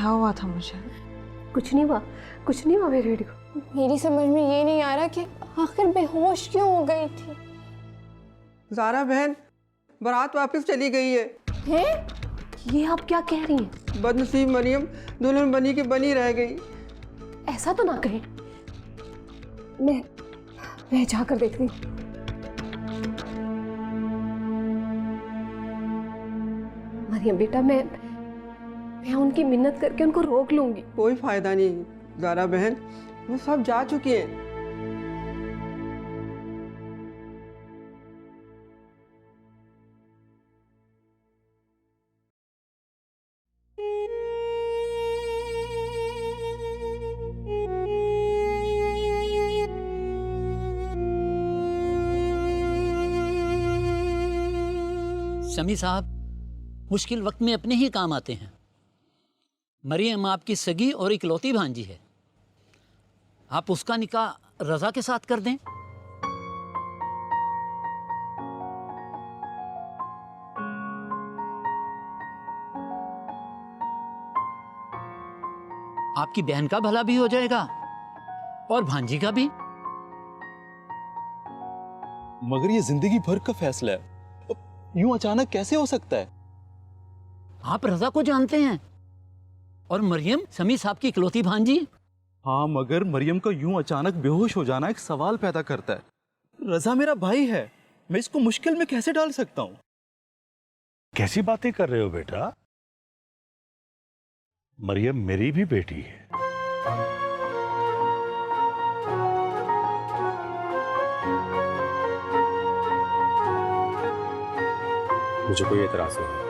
क्या हुआ था मुझे? कुछ नहीं हुआ, कुछ नहीं हुआ मेरे बेटे को। मेरी समझ में ये नहीं आ रहा कि आखिर बेहोश क्यों हो गई थी। ज़ारा बहन बारात वापस चली गई है। हैं? ये आप क्या कह रही हैं? बदनसीब मरियम दुल्हन बनी की बनी रह गई। ऐसा तो ना करें। मैं जाकर देख रही हूँ। मरियम बेटा, मैं उनकी मिन्नत करके उनको रोक लूंगी। कोई फायदा नहीं ज़ारा बहन, वो सब जा चुके हैं। शमी साहब मुश्किल वक्त में अपने ही काम आते हैं। मरियम आपकी सगी और इकलौती भांजी है, आप उसका निकाह रजा के साथ कर दें। आपकी बहन का भला भी हो जाएगा और भांजी का भी। मगर ये जिंदगी भर का फैसला है, यूं अचानक कैसे हो सकता है? आप रजा को जानते हैं और मरियम शमी साहब की इकलौती भांजी। हाँ, मगर मरियम का यूं अचानक बेहोश हो जाना एक सवाल पैदा करता है। रजा मेरा भाई है, मैं इसको मुश्किल में कैसे डाल सकता हूँ? कैसी बातें कर रहे हो बेटा? मरियम मेरी भी बेटी है। मुझे कोई एतराज नहीं।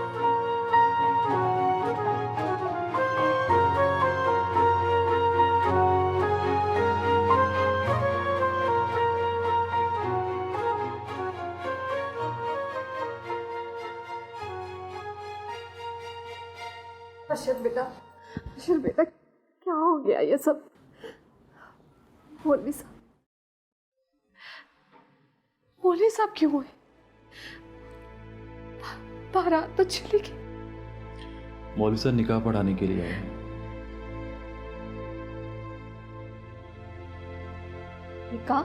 अशर बेटा क्या हो गया ये सब? मौलवी साहब क्यों हुए? बारात तो चली गई। मौलवी साहब निकाह पढ़ाने के लिए आए हैं। निकाह?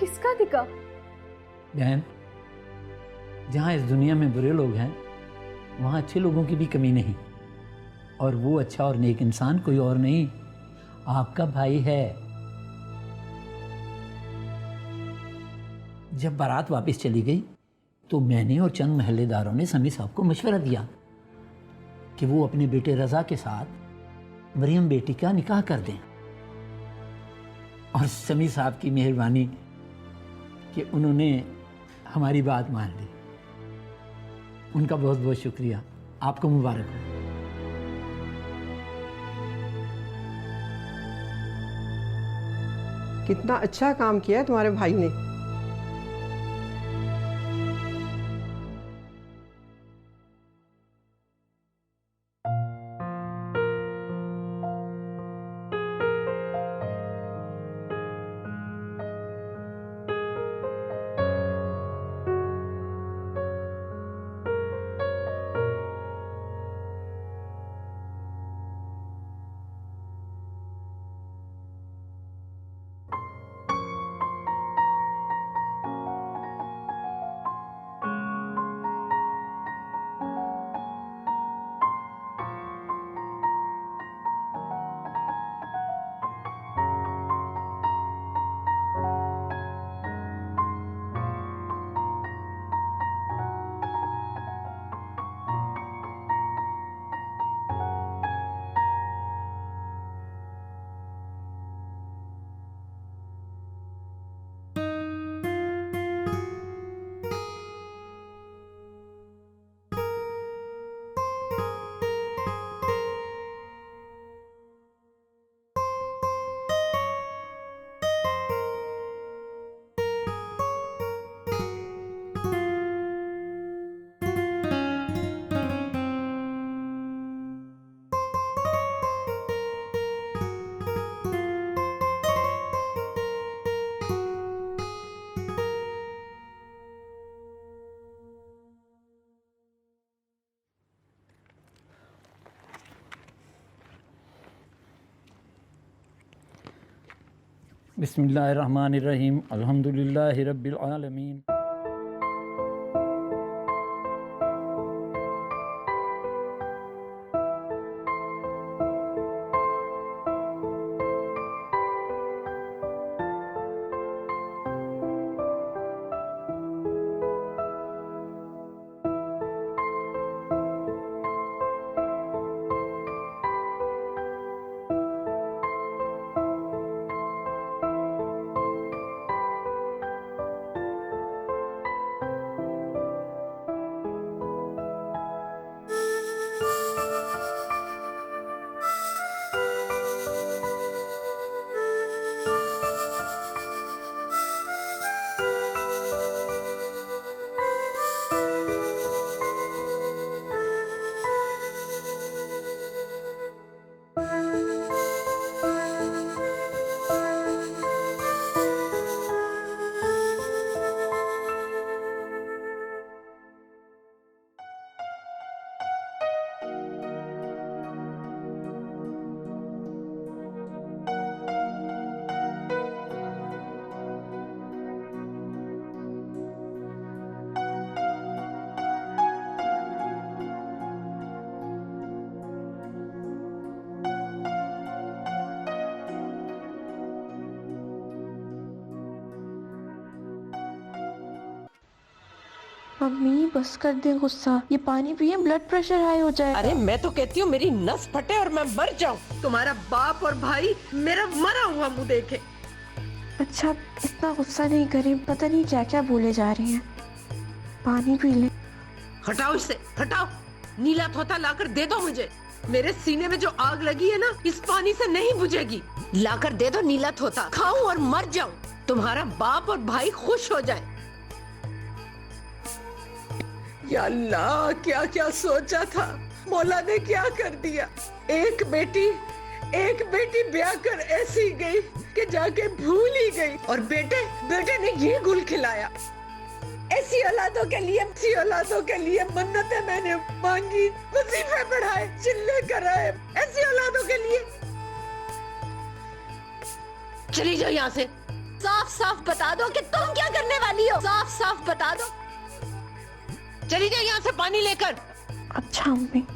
किसका निकाह? बहन, जहाँ इस दुनिया में बुरे लोग हैं वहाँ अच्छे लोगों की भी कमी नहीं, और वो अच्छा और नेक इंसान कोई और नहीं, आपका भाई है। जब बारात वापस चली गई तो मैंने और चंद महल्लेदारों ने समी साहब को मशवरा दिया कि वो अपने बेटे रजा के साथ मरियम बेटी का निकाह कर दें, और समी साहब की मेहरबानी कि उन्होंने हमारी बात मान ली। उनका बहुत बहुत शुक्रिया। आपको मुबारक हो। कितना अच्छा काम किया है तुम्हारे भाई ने। बिस्मिल्लाहिर्रहमानिर्रहीम अल्हम्दुलिल्लाहि रब्बिल आलमीन। मम्मी बस कर दे गुस्सा, ये पानी पिए ब्लड प्रेशर हाई हो जाए। अरे मैं तो कहती हूँ मेरी नस फटे और मैं मर जाऊँ, तुम्हारा बाप और भाई मेरा मरा हुआ मुंह देखे। अच्छा इतना गुस्सा नहीं करें, पता नहीं क्या क्या बोले जा रहे हैं। पानी पी ले। हटाओ इसे, हटाओ। नीला थोथा लाकर दे दो मुझे। मेरे सीने में जो आग लगी है ना, इस पानी से नहीं बुझेगी। लाकर दे दो नीला थोथा, खाऊं और मर जाऊं, तुम्हारा बाप और भाई खुश हो जाए। या अल्लाह, क्या क्या सोचा था, मौला ने क्या कर दिया। एक बेटी ब्याह कर ऐसी गई कि जाके भूल ही गई, और बेटे ने ये गुल खिलाया। ऐसी औलादों के लिए मन्नतें मैंने मांगी, वजीफे पढ़ाए, चिल्ले कराए, ऐसी औलादों के लिए। चली जाओ यहाँ से। साफ साफ बता दो कि तुम क्या करने वाली हो। साफ साफ बता दो। चली जाओ यहाँ से पानी लेकर। अच्छा मम्मी।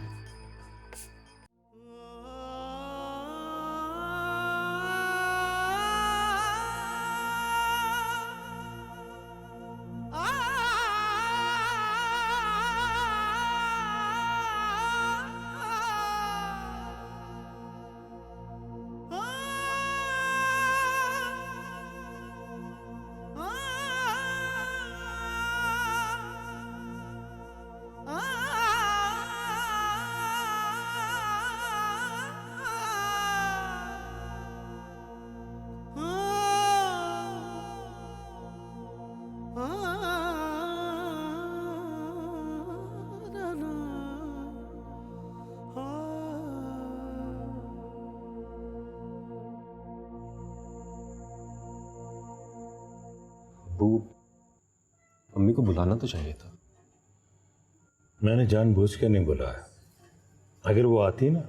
अब्बू, मम्मी को बुलाना तो चाहिए था। मैंने जानबूझ के नहीं बुलाया। अगर वो आती ना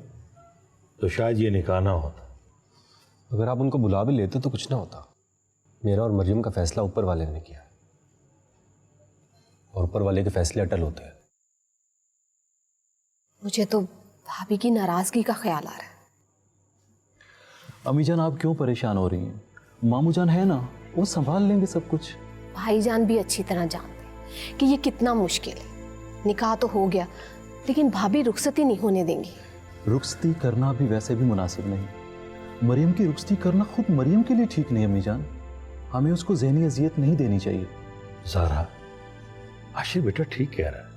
तो शायद ये निकाह ना होता। अगर आप उनको बुला भी लेते तो कुछ ना होता। मेरा और मरियम का फैसला ऊपर वाले ने किया है, और ऊपर वाले के फैसले अटल होते हैं। मुझे तो भाभी की नाराजगी का ख्याल आ रहा है। अम्मी जान, आप क्यों परेशान हो रही हैं? मामू जान है ना, वो संभाल लेंगे सब कुछ। भाईजान भी अच्छी तरह जानते हैं कि ये कितना मुश्किल है। निकाह तो हो गया, लेकिन भाभी रुखसती नहीं होने देंगी। रुखसती करना भी वैसे भी मुनासिब नहीं। मरियम की रुखसती करना खुद मरियम के लिए ठीक नहीं। अम्मी जान, हमें उसको ज़हनी अजियत नहीं देनी चाहिए। ज़ारा, आशिर बेटा ठीक कह रहा है,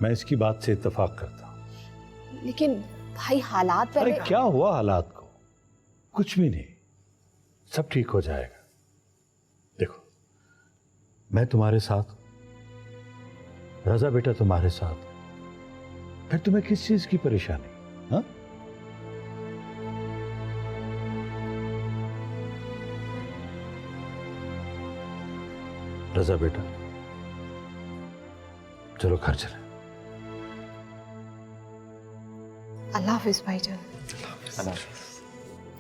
मैं इसकी बात से इत्तेफाक करता हूँ। लेकिन भाई हालात पहले। अरे क्या हुआ हालात को? कुछ भी नहीं, सब ठीक हो जाएगा। देखो, मैं तुम्हारे साथ, रजा बेटा तुम्हारे साथ, फिर तुम्हें किस चीज की परेशानी? हाँ, रजा बेटा, चलो घर चले। अल्लाह हाफिज भाईजान।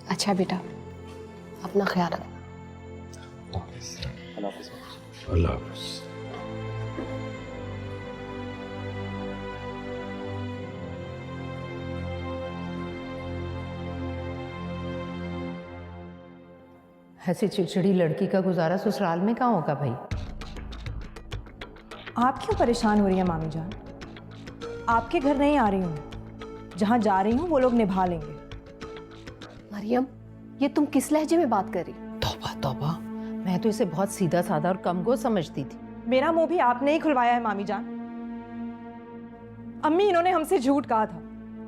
अच्छा बेटा, अपना ख्याल रखना। अल्लाह हाफ़िज़। ऐसी चिड़चिड़ी लड़की का गुजारा ससुराल में कहाँ होगा भाई? आप क्यों परेशान हो रही हैं मामी जान? आपके घर नहीं आ रही हूँ, जहाँ जा रही हूँ वो लोग निभा लेंगे। मरियम, ये तुम किस लहजे में बात कर रही? तौबा तौबा, मैं तो इसे बहुत सीधा साधा और कमगो समझती थी। मेरा मुंह भी आपने ही खुलवाया है मामी जान। अम्मी, इन्होंने हमसे झूठ कहा था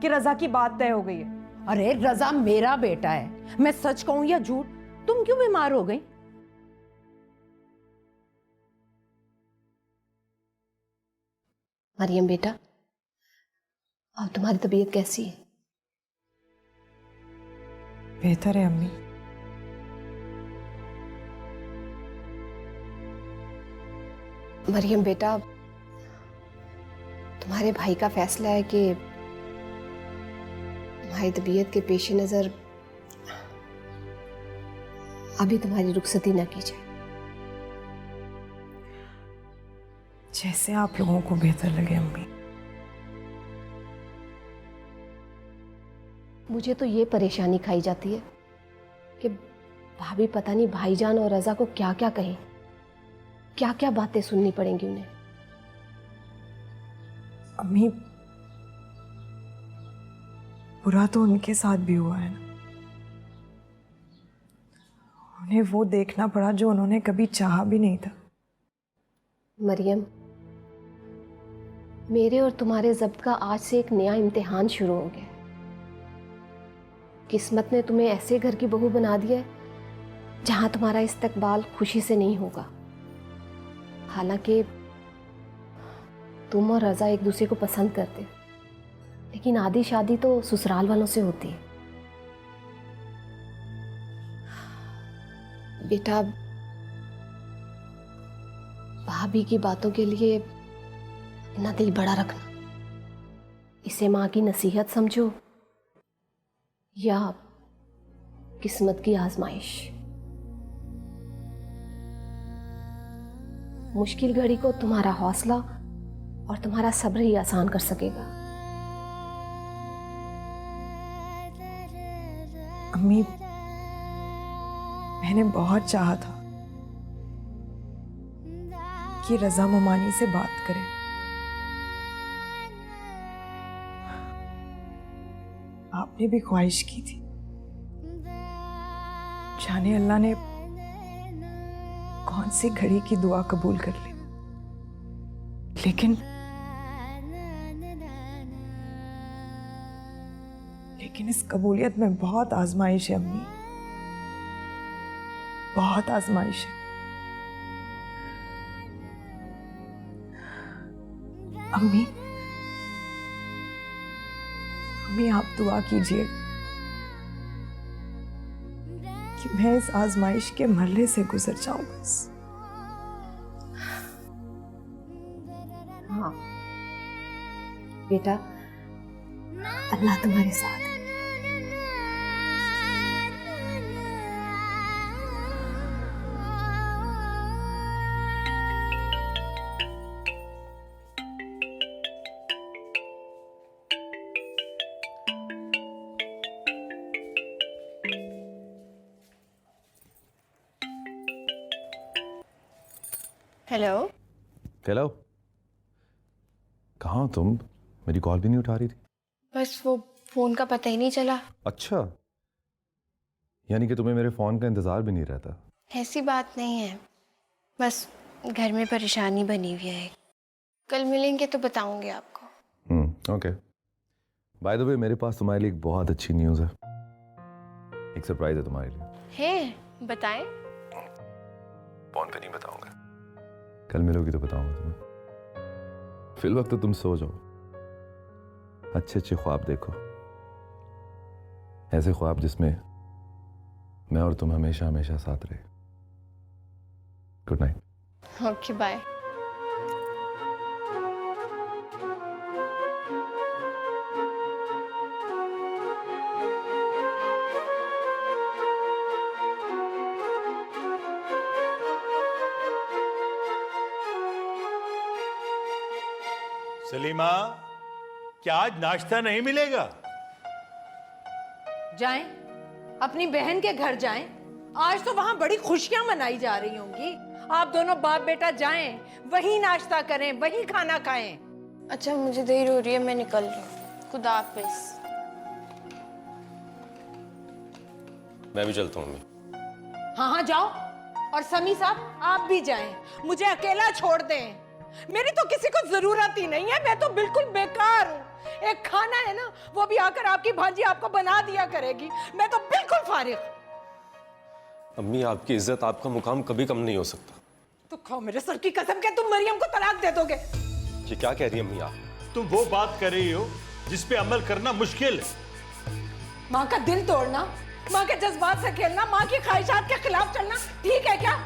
कि रजा की बात तय हो गई है। अरे रजा मेरा बेटा है, मैं सच कहूं या झूठ? तुम क्यों बीमार हो गई? मरियम बेटा, अब तुम्हारी तबीयत कैसी है? बेहतर है अम्मी। मरियम बेटा, तुम्हारे भाई का फैसला है कि तुम्हारी तबीयत के पेश नज़र अभी तुम्हारी रुखसती ना की जाए। जैसे आप लोगों को बेहतर लगे अम्मी। मुझे तो ये परेशानी खाई जाती है कि भाभी पता नहीं भाईजान और रजा को क्या क्या कहें, क्या क्या बातें सुननी पड़ेंगी उन्हें। अम्मी, बुरा तो उनके साथ भी हुआ है ना। उन्हें वो देखना पड़ा जो उन्होंने कभी चाहा भी नहीं था। मरियम, मेरे और तुम्हारे ज़ब्त का आज से एक नया इम्तिहान शुरू हो गया। किस्मत ने तुम्हें ऐसे घर की बहू बना दिया है जहां तुम्हारा इस्तकबाल खुशी से नहीं होगा। हालांकि तुम और रजा एक दूसरे को पसंद करते, लेकिन आधी शादी तो ससुराल वालों से होती है। बेटा, भाभी की बातों के लिए अपना दिल बड़ा रखना। इसे माँ की नसीहत समझो या किस्मत की आजमाइश। मुश्किल घड़ी को तुम्हारा हौसला और तुम्हारा सब्र ही आसान कर सकेगा। अम्मी, मैंने बहुत चाहा था कि रजा ममानी से बात करें। आपने भी ख्वाहिश की थी। जाने अल्लाह ने कौन सी घड़ी की दुआ कबूल कर ली। लेकिन इस कबूलियत में बहुत आजमाइश है अम्मी, बहुत आजमाइश है। अम्मी, आप दुआ कीजिए कि मैं इस आजमाइश के मरले से गुजर जाऊं बस। हाँ बेटा, अल्लाह तुम्हारे साथ है। हेलो। हेलो, कहाँ हो तुम? मेरी कॉल भी नहीं उठा रही थी। बस वो फोन का पता ही नहीं चला। अच्छा, यानी कि तुम्हें मेरे फोन का इंतजार भी नहीं रहता? ऐसी बात नहीं है, बस घर में परेशानी बनी हुई है। कल मिलेंगे तो बताऊंगी आपको। ओके। बाय द वे, मेरे पास तुम्हारे लिए एक बहुत अच्छी न्यूज़ है। एक सरप्राइज है तुम्हारे लिए। है? बताएं। फोन पे नहीं बताऊंगा, कल मिलोगी तो बताऊंगा तुम्हें। फिल वक्त तो तुम सो जाओ, अच्छे अच्छे ख्वाब देखो, ऐसे ख्वाब जिसमें मैं और तुम हमेशा हमेशा साथ रहे। Good night. Okay, bye. Salima, क्या आज नाश्ता नहीं मिलेगा? जाएं, अपनी बहन के घर जाएं। आज तो वहां बड़ी खुशियां मनाई जा रही होंगी। आप दोनों बाप बेटा जाएं, वहीं नाश्ता करें, वहीं खाना खाएं। अच्छा, मुझे देर हो रही है, मैं निकल रही हूँ। खुदा हाफिज। मैं भी चलता हूँ मम्मी। हाँ हाँ जाओ। और समी साहब आप भी जाएं, मुझे अकेला छोड़ दें। मेरी तो किसी को जरूरत ही नहीं है, मैं तो बिल्कुल बेकार हूँ। एक खाना है ना, वो भी आकर आपकी भांजी आपको बना दिया करेगी। मैं तो बिल्कुल फारिग। अम्मी, आपकी इज्जत, आपका मुकाम कभी कम नहीं हो सकता। तो खाओ मेरे सर की कसम के तुम मरियम को तलाक दे दोगे। ये क्या कह रही है अम्मी आप? तुम वो बात कर रही हो जिस पे अमल करना मुश्किल है। माँ का दिल तोड़ना, माँ के जज्बात से खेलना, माँ की ख्वाहिशात के खिलाफ चलना ठीक है क्या?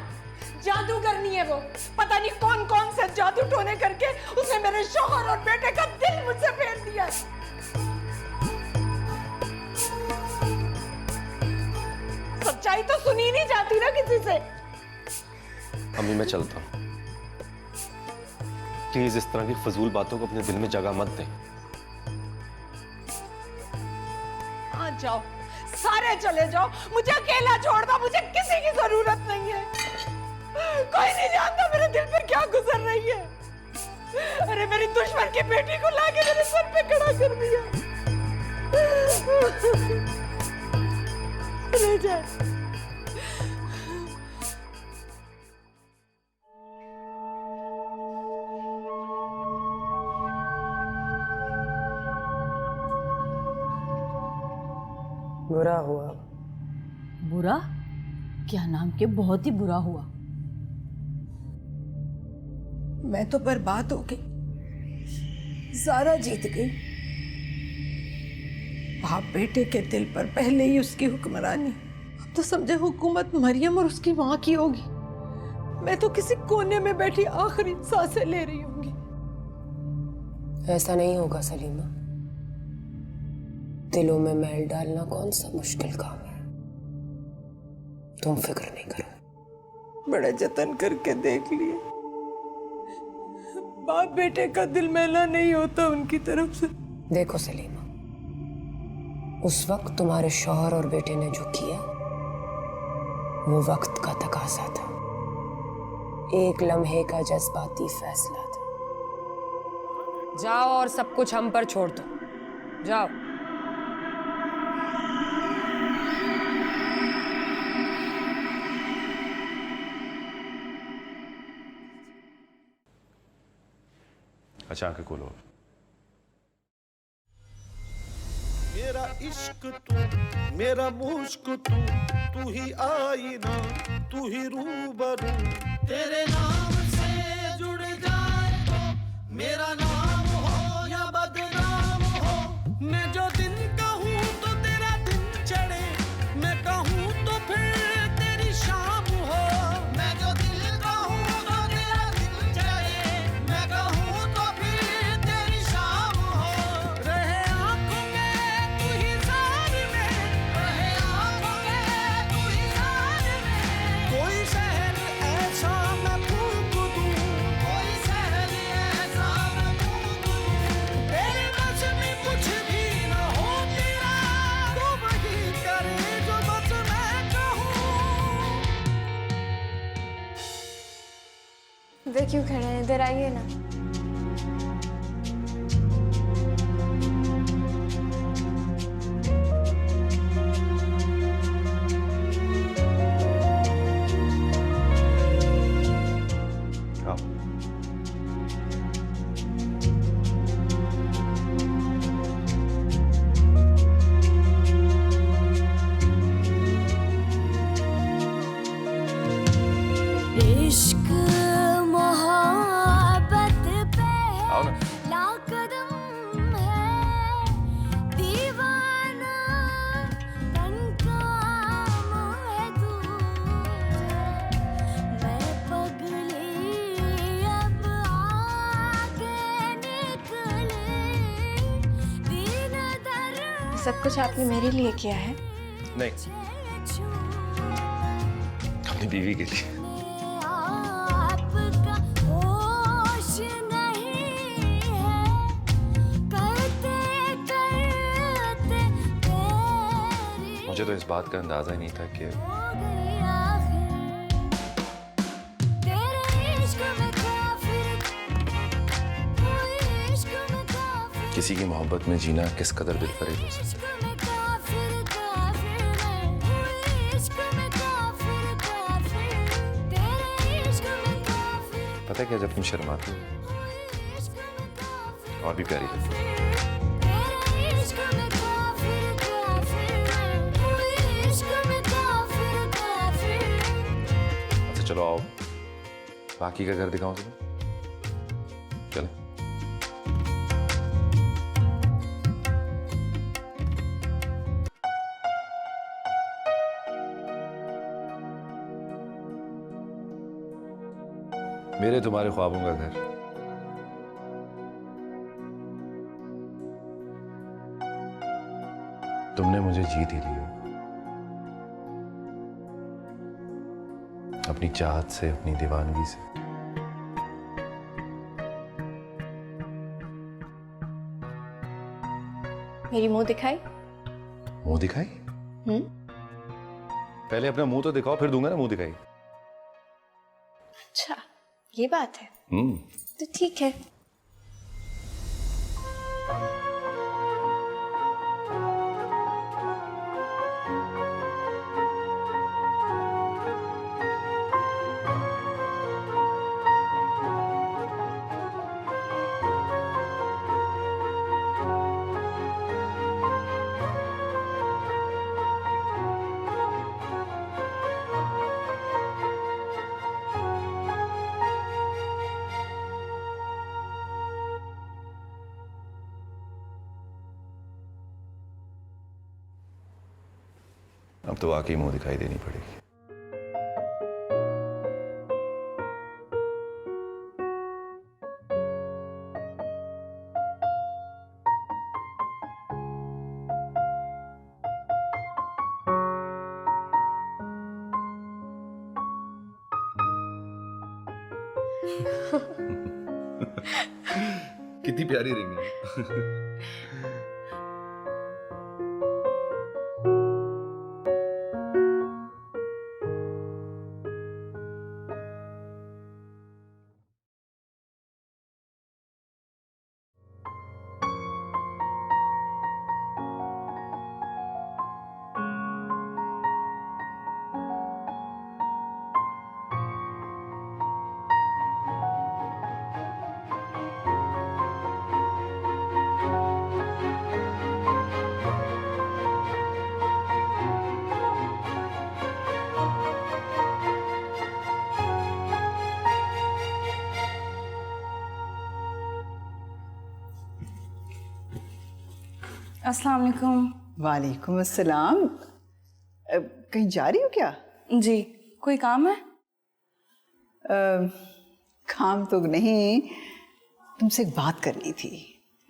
जादूगरनी है वो। पता नहीं कौन कौन से जादू टोने करके उसने मेरे शौहर और बेटे का दिल मुझसे फेर दिया। सच्चाई तो सुनी नहीं जाती ना किसी से। अम्मी मैं चलता हूँ। प्लीज इस तरह की फजूल बातों को अपने दिल में जगह मत दें। हाँ जाओ, सारे चले जाओ, मुझे अकेला छोड़ दो। मुझे किसी की जरूरत नहीं है। कोई नहीं जानता मेरे दिल पे क्या गुजर रही है। अरे मेरी दुश्मन की बेटी को लाके मेरे सर पे खड़ा कर दिया। रह जाए। बुरा हुआ। बुरा? क्या नाम के बहुत ही बुरा हुआ। मैं तो बर्बाद हो गई। ज़ारा जीत गई। बाप बेटे के दिल पर पहले ही उसकी हुक्मरानी। अब तो समझे हुकूमत मरियम और उसकी माँ की होगी। मैं तो किसी कोने में बैठी आखिरी सांसें ले रही होंगी। ऐसा नहीं होगा सलीमा। दिलों में मैल डालना कौन सा मुश्किल काम है। तुम फिक्र नहीं करो। बड़े जतन करके देख लिए, बाप बेटे का दिल मैला नहीं होता उनकी तरफ से। देखो सलीमा, उस वक्त तुम्हारे शौहर और बेटे ने जो किया वो वक्त का तकाजा था, एक लम्हे का जज्बाती फैसला था। जाओ और सब कुछ हम पर छोड़ दो। जाओ। अच्छा आंखें खोलो। मेरा इश्क तू, मेरा मुश्क तू, तू ही आईना, तू ही रूबरू। तेरे नाम से जुड़ जाए तो मेरा नाम हो या बदनाम हो। मैं जो दिन कहूँ तो तेरा दिन चढ़े, मैं कहूँ तो फिर तेरी शाम हो। मैं जो दिल कहूँ तो तेरा दिल चढ़े, मैं कहूँ तो फिर तेरी शाम हो। रहे आँखों में तू ही सार में, रहे आँखों में तू ही सार में। कोई शहर ऐसा मैं फूंक दूँ, कोई शहर ऐसा मैं फूंक दूँ। तेरे बस में कुछ भी न हो तेरा, तो वही करे जो बस मैं कहूँ। इधर क्यों खड़े हैं? इधर आइए ना। आओ। इश्क मोहब्बत पे आओ ना। लाकदम है दीवाना, तन काम है तुझे। मैं पगली अब आगे निकले, दीन दर सब कुछ आपने मेरे लिए किया है? नहीं, अपनी बीवी के लिए। आपका होश नहीं है। मुझे तो इस बात का अंदाजा ही नहीं था कि किसी की मोहब्बत में जीना किस कदर दिलफरेब हो सकता है। पता है क्या, जब तुम शर्माती हो और भी प्यारी लगती है। अच्छा चलो आओ, बाकी का घर दिखाऊं तुम्हें। चलो। मेरे तुम्हारे ख्वाबों का घर। तुमने मुझे जीत ही लिया, अपनी चाहत से, अपनी दीवानगी से। मेरी मुंह दिखाई? मुंह दिखाई? पहले अपना मुंह तो दिखाओ, फिर दूंगा ना मुंह दिखाई। अच्छा ये बात है। तो ठीक है। अब तो वाकई मुंह दिखाई देनी पड़ेगी। कितनी प्यारी रिंग है। अस्सलाम वालेकुम। वालेकुम अस्सलाम। कहीं जा रही हो क्या? जी, कोई काम है? काम तो नहीं, तुमसे एक बात करनी थी।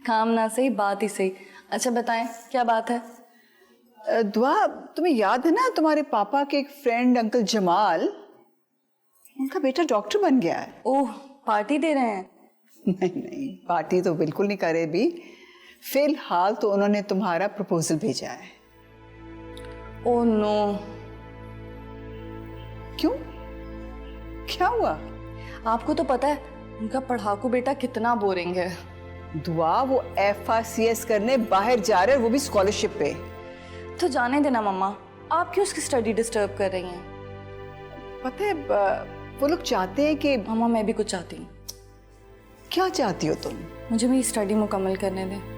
काम ना सही, बात ही सही। अच्छा बताएं, क्या बात है? दुआ, तुम्हें याद है ना तुम्हारे पापा के एक फ्रेंड अंकल जमाल, उनका बेटा डॉक्टर बन गया है। ओह, पार्टी दे रहे हैं? नहीं नहीं, पार्टी तो बिल्कुल नहीं करे भी। फिलहाल तो उन्होंने तुम्हारा प्रपोजल भेजा है। Oh no. क्यों, क्या हुआ? आपको तो पता है उनका पढ़ाकू बेटा कितना बोरिंग है। दुआ, वो FRCS करने बाहर जा रहे हैं, वो भी स्कॉलरशिप पे। तो जाने देना मम्मा, आप क्यों उसकी स्टडी डिस्टर्ब कर रही हैं? पता है वो लोग चाहते हैं कि। मम्मा मैं भी कुछ चाहती हूँ। क्या चाहती हो तुम? मुझे मेरी स्टडी मुकम्मल करने दें,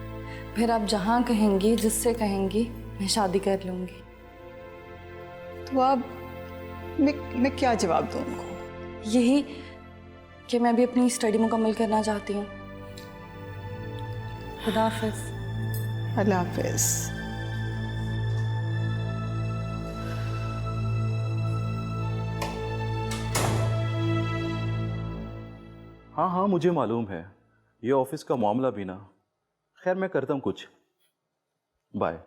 फिर आप जहाँ कहेंगी, जिससे कहेंगी, मैं शादी कर लूँगी। तो अब मैं क्या जवाब दूँ उनको? यही कि मैं भी अपनी स्टडी मुकम्मल करना चाहती हूँ। खुदा हाफिज़। अल्लाह हाफिज़। हाँ हाँ मुझे मालूम है, ये ऑफिस का मामला भी ना। खैर मैं करता हूँ कुछ। बाय।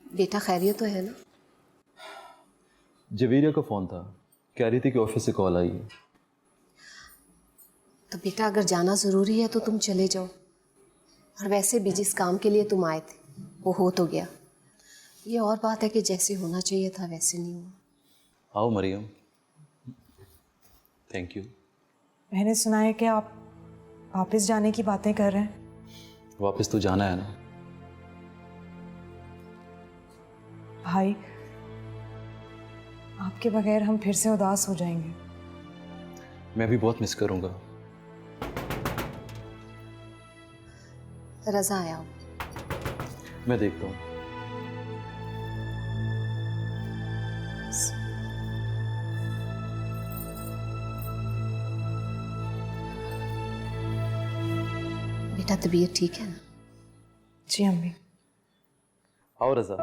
बेटा खैरियत तो है ना? जवेरिया का फोन था, कह रही थी कि ऑफिस से कॉल आई है। तो बेटा अगर जाना ज़रूरी है तो तुम चले जाओ, और वैसे भी जिस काम के लिए तुम आए थे वो हो तो गया। ये और बात है कि जैसे होना चाहिए था वैसे नहीं हुआ। आओ मरियम। Thank you. मैंने सुना है कि आप वापस जाने की बातें कर रहे हैं। वापस तो जाना है ना। भाई, आपके बगैर हम फिर से उदास हो जाएंगे। मैं भी बहुत मिस करूंगा। रजा आया हूँ। मैं देखता हूँ। बेटा तबीयत ठीक है ना? जी अम्मी। आओ रजा।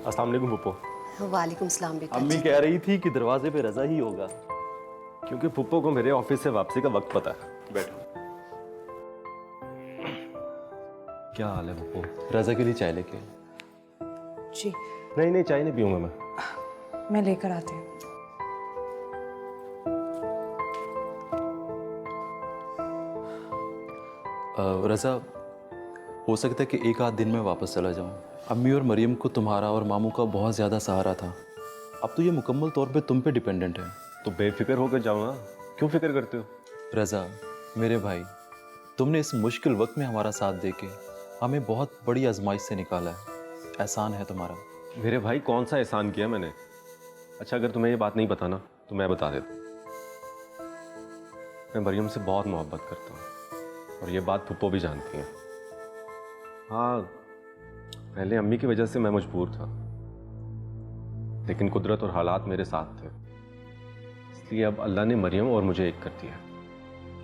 अस्सलाम वालेकुम पुप्पो। वालेकुम सलाम बेटा। अम्मी कह रही थी कि दरवाजे पे रजा ही होगा, क्योंकि पुप्पो को मेरे ऑफिस से वापसी का वक्त पता है। बैठो। क्या हाल है पुप्पो? रजा के लिए चाय लेके। जी नहीं नहीं, चाय नहीं पीऊंगा मैं लेकर आती हूँ। रजा, हो सकता है कि एक आध दिन में वापस चला जाऊं। अम्मी और मरियम को तुम्हारा और मामू का बहुत ज़्यादा सहारा था। अब तो ये मुकम्मल तौर पे तुम पे डिपेंडेंट है। तो बेफिक्र होकर जाओ ना, क्यों फिक्र करते हो? रजा मेरे भाई, तुमने इस मुश्किल वक्त में हमारा साथ देके हमें बहुत बड़ी आजमाइश से निकाला है। एहसान है तुम्हारा। मेरे भाई, कौन सा एहसान किया मैंने? अच्छा, अगर तुम्हें ये बात नहीं पता ना तो मैं बता देता हूँ। मैं मरियम से बहुत मोहब्बत करता हूँ और ये बात पुप्पो भी जानती हैं। हाँ, पहले अम्मी की वजह से मैं मजबूर था, लेकिन कुदरत और हालात मेरे साथ थे, इसलिए अब अल्लाह ने मरियम और मुझे एक कर दिया।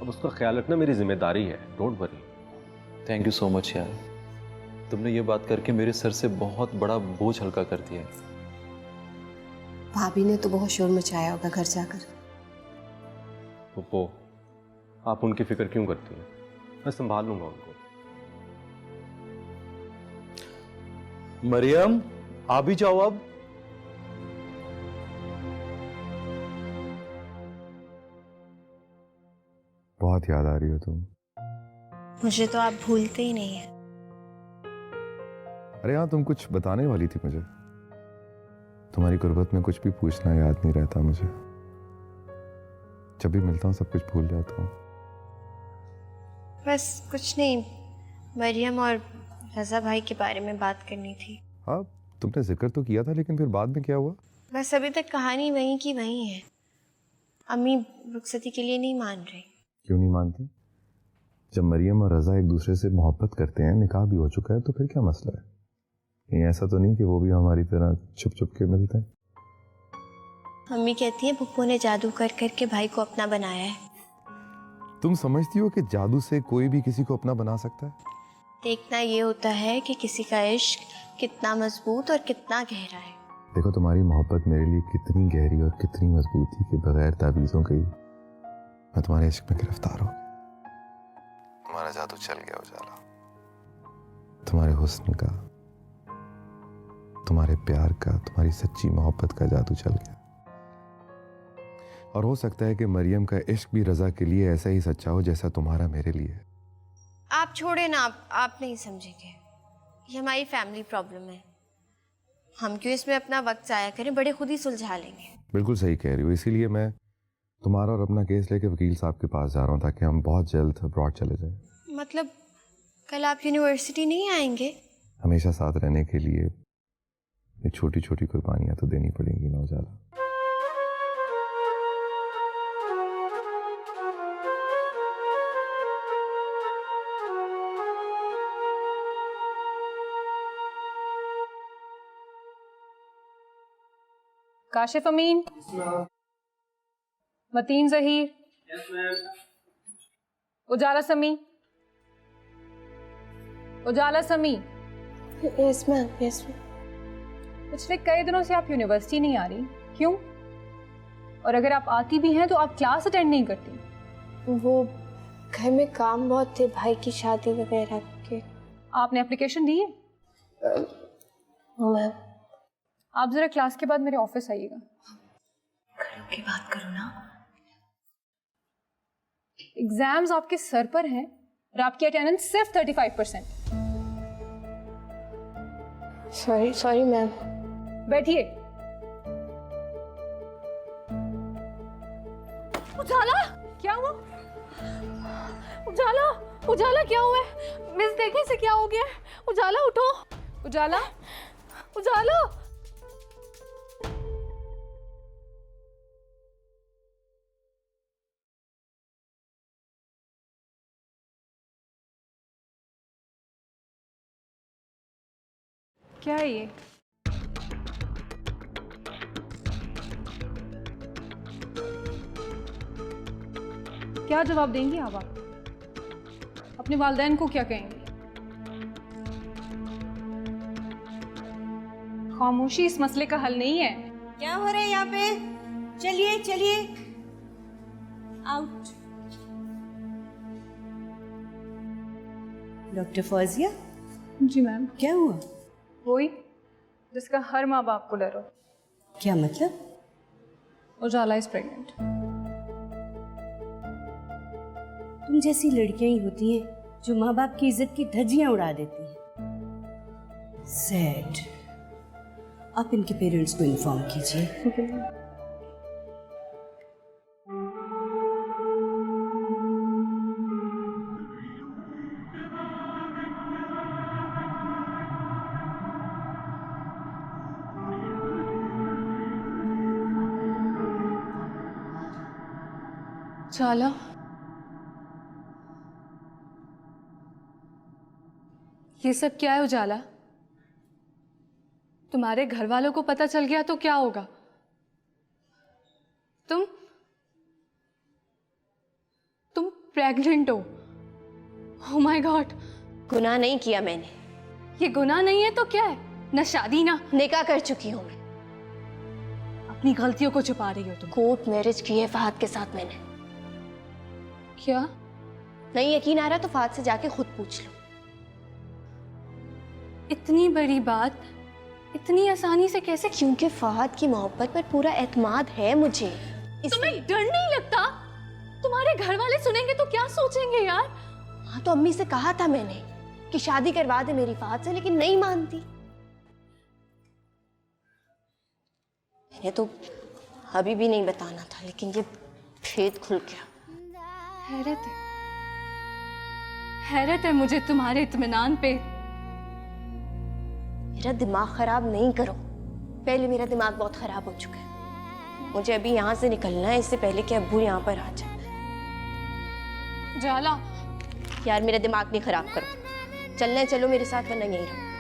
अब उसका ख्याल रखना मेरी जिम्मेदारी है। Don't worry. Thank you so much यार, तुमने ये बात करके मेरे सर से बहुत बड़ा बोझ हल्का कर दिया। भाभी ने तो बहुत शोर मचाया होगा घर जाकर। पुप्पो, आप उनकी फिक्र क्यों करती हैं? मैं संभाल लूंगा उनको। मरियम, आ भी जाओ अब। बहुत याद आ रही हो तुम। मुझे तो आप भूलते ही नहीं है। अरे हाँ, तुम कुछ बताने वाली थी मुझे। तुम्हारी गुर्बत में कुछ भी पूछना याद नहीं रहता मुझे। जब भी मिलता हूँ सब कुछ भूल जाता हूँ। बस कुछ नहीं, मरियम और रजा भाई के बारे में बात करनी थी। हाँ, तुमने जिक्र तो किया था, लेकिन फिर बाद में क्या हुआ? बस अभी तक कहानी वहीं की वहीं है। अम्मी रुखसती के लिए नहीं मान रही। क्यों नहीं मानती? जब मरियम और रजा एक दूसरे से मोहब्बत करते हैं, निकाह भी हो चुका है, तो फिर क्या मसला है? कहीं ऐसा तो नहीं कि वो भी हमारी तरह छुप छुप के मिलते हैं? अम्मी कहती है पुप्पो ने जादू कर करके भाई को अपना बनाया है। तुम समझती हो कि जादू से कोई भी किसी को अपना बना सकता है? देखना ये होता है कि किसी का इश्क कितना मजबूत और कितना गहरा है। देखो, तुम्हारी मोहब्बत मेरे लिए कितनी गहरी और कितनी मजबूत थी कि बगैर ताबीज़ों के ही मैं तुम्हारे इश्क में गिरफ्तार हो गया। तुम्हारा जादू चल गया उजाला। तुम्हारे हुस्न का, तुम्हारे प्यार का, तुम्हारी सच्ची मोहब्बत का जादू चल गया। और हो सकता है कि मरियम का इश्क भी रजा के लिए ऐसा ही सच्चा हो जैसा तुम्हारा मेरे लिए है। आप छोड़े ना, आप नहीं समझेंगे। ये हमारी फैमिली प्रॉब्लम है। हम क्यों इसमें अपना वक्त जाया करें, बड़े खुद ही सुलझा लेंगे। बिल्कुल सही कह रही हो। इसीलिए मैं तुम्हारा और अपना केस लेके वकील साहब के पास जा रहा हूँ, ताकि हम बहुत जल्द अब्रॉड चले जाएं। मतलब कल आप यूनिवर्सिटी नहीं आएंगे? हमेशा साथ रहने के लिए ये छोटी छोटी कुर्बानियां तो देनी पड़ेंगी ना उजाला। काशिफ अमीन, मतीन जहीर, उजाला समी, उजाला समी। Yes ma'am, yes ma'am. पिछले कई दिनों से आप यूनिवर्सिटी नहीं आ रही, क्यों? और अगर आप आती भी हैं तो आप क्लास अटेंड नहीं करती। वो घर में काम बहुत थे, भाई की शादी वगैरह के। आपने एप्लीकेशन दी है? मैम, आप जरा क्लास के बाद मेरे ऑफिस आइएगा। घरों की बात करो ना। एग्जाम्स आपके सर पर हैं और आपकी अटेंडेंस सिर्फ 35%। Sorry ma'am. बैठिए। उजाला, क्या हुआ? उजाला, उजाला क्या हुआ है? मिस देखने से क्या हो गया? उजाला उठो। उजाला, उजाला। क्या है ये? क्या जवाब देंगी आप अपने वालिदैन को क्या कहेंगे? खामोशी इस मसले का हल नहीं है। क्या हो रहा है यहाँ पे? चलिए चलिए, आउट। डॉक्टर फौजिया। जी मैम। क्या हुआ? वही जिसका हर माँ बाप को डर हो। क्या मतलब? उजाला इज प्रेग्नेंट। तुम जैसी लड़कियां ही होती हैं जो माँ बाप की इज्जत की धज्जियां उड़ा देती हैं। सैड। आप इनके पेरेंट्स को इन्फॉर्म कीजिए। उजाला, ये सब क्या है उजाला? तुम्हारे घर वालों को पता चल गया तो क्या होगा? तुम प्रेग्नेंट हो? Oh my God. गुनाह नहीं किया मैंने। ये गुनाह नहीं है तो क्या है? न शादी ना निकाह कर चुकी हूँ मैं। अपनी गलतियों को छुपा रही हो तुम। कोर्ट मैरिज की है फहद के साथ मैंने। क्या? नहीं यकीन आ रहा तो फहद से जाके खुद पूछ लो। इतनी बड़ी बात इतनी आसानी से कैसे? क्योंकि फहद की मोहब्बत पर पूरा एतमाद है मुझे। तुम्हें डर नहीं लगता? तुम्हारे घर वाले सुनेंगे तो क्या सोचेंगे यार? हाँ तो अम्मी से कहा था मैंने कि शादी करवा दे मेरी फहद से, लेकिन नहीं मानती। मैंने तो अभी भी नहीं बताना था, लेकिन ये भेद खुल गया। हैरत है मुझे तुम्हारे इत्मीनान पे। मेरा दिमाग खराब नहीं करो। पहले मेरा दिमाग बहुत खराब हो चुका है। मुझे अभी यहाँ से निकलना है, इससे पहले कि अब्बू यहाँ पर आ जाए। जाला, यार मेरा दिमाग नहीं खराब करो। चलना है चलो मेरे साथ, वरना यहीं रहो।